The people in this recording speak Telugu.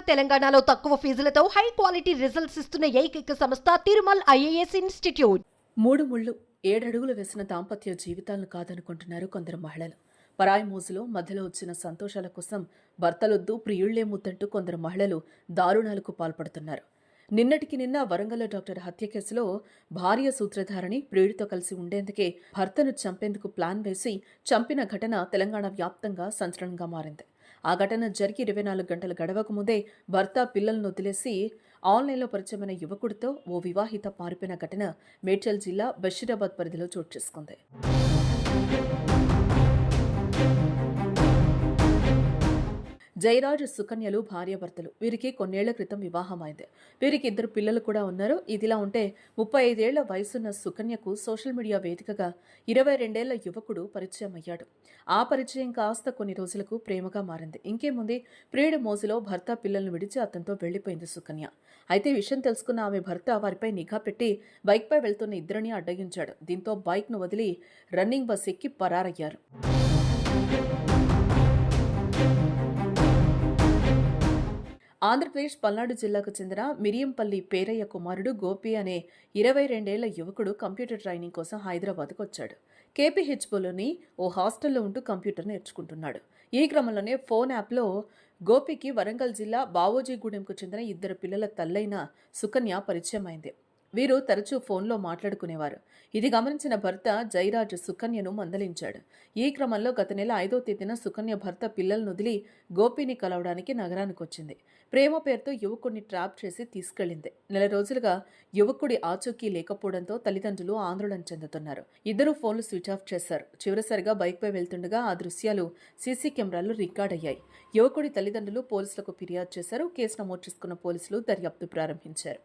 తెలంగాణలో తక్కువ ఫీజులతో హై క్వాలిటీ రిజల్ట్స్ ఇస్తున్న ఏకైక సంస్థ తిరుమల్ ఐఏఎస్ ఇన్స్టిట్యూట్. 3 ముళ్ళు 7 అడుగులు వేసిన దాంపత్య జీవితాలను కాదనుకుంటున్నారు కొందరు మహిళలు. పరాయి మోజులో మధ్యలో వచ్చిన సంతోషాల కోసం భర్తలొద్దు ప్రియుళ్లే ముద్దంటూ కొందరు మహిళలు దారుణాలకు పాల్పడుతున్నారు. నిన్నటికి నిన్న వరంగల్ డాక్టర్ హత్య కేసులో భార్య సూత్రధారిణి ప్రియుడితో కలిసి ఉండేందుకే భర్తను చంపేందుకు ప్లాన్ వేసి చంపిన ఘటన తెలంగాణ వ్యాప్తంగా సంచలనంగా మారింది. ఆ ఘటన జరిగి 24 గంటలు గడవక ముందే భర్త పిల్లలను వదిలేసి ఆన్లైన్లో పరిచయమైన యువకుడితో ఓ వివాహిత పారిపోయిన ఘటన మేడ్చల్ జిల్లా బషీరాబాద్ పరిధిలో చోటు చేసుకుంది. జయరాజ్, సుకన్యలు భార్యాభర్తలు. వీరికి కొన్నేళ్ల క్రితం వివాహమైంది. వీరికి 2 పిల్లలు కూడా ఉన్నారు. ఇదిలా ఉంటే 35 ఏళ్ల వయసున్న సుకన్యకు సోషల్ మీడియా వేదికగా 22 ఏళ్ల యువకుడు పరిచయం అయ్యాడు. ఆ పరిచయం కాస్త కొన్ని రోజులకు ప్రేమగా మారింది. ఇంకేముంది, ప్రియుడి మోజులో భర్త పిల్లలను విడిచి అతనితో వెళ్లిపోయింది సుకన్య. అయితే విషయం తెలుసుకున్న ఆమె భర్త వారిపై నిఘా పెట్టి బైక్పై వెళ్తున్న ఇద్దరిని అడ్డగించాడు. దీంతో బైక్ను వదిలి రన్నింగ్ బస్ ఎక్కి పరారయ్యారు. ఆంధ్రప్రదేశ్ పల్నాడు జిల్లాకు చెందిన మిరియంపల్లి పేరయ్య కుమారుడు గోపి అనే 22 ఏళ్ల యువకుడు కంప్యూటర్ ట్రైనింగ్ కోసం హైదరాబాద్కు వచ్చాడు. కేపీహెచ్బోలోని ఓ హాస్టల్లో ఉంటూ కంప్యూటర్ నేర్చుకుంటున్నాడు. ఈ క్రమంలోనే ఫోన్ యాప్లో గోపికి వరంగల్ జిల్లా బావోజీగూడెంకు చెందిన 2 పిల్లల తల్లైన సుకన్య పరిచయం అయింది. వీరు తరచూ ఫోన్లో మాట్లాడుకునేవారు. ఇది గమనించిన భర్త జయరాజ్ సుకన్యను మందలించాడు. ఈ క్రమంలో గత నెల 5వ తేదీన సుకన్య భర్త పిల్లలను వదిలి గోపిని కలవడానికి నగరానికి వచ్చింది. ప్రేమ పేరుతో యువకుడిని ట్రాప్ చేసి తీసుకెళ్లింది. నెల రోజులుగా యువకుడి ఆచూకీ లేకపోవడంతో తల్లిదండ్రులు ఆందోళన చెందుతున్నారు. ఇద్దరు ఫోన్లు స్విచ్ ఆఫ్ చేశారు. చివరిసారిగా బైక్పై వెళ్తుండగా ఆ దృశ్యాలు సీసీ కెమెరాల్లో రికార్డ్ అయ్యాయి. యువకుడి తల్లిదండ్రులు పోలీసులకు ఫిర్యాదు చేశారు. కేసు నమోదు చేసుకున్న పోలీసులు దర్యాప్తు ప్రారంభించారు.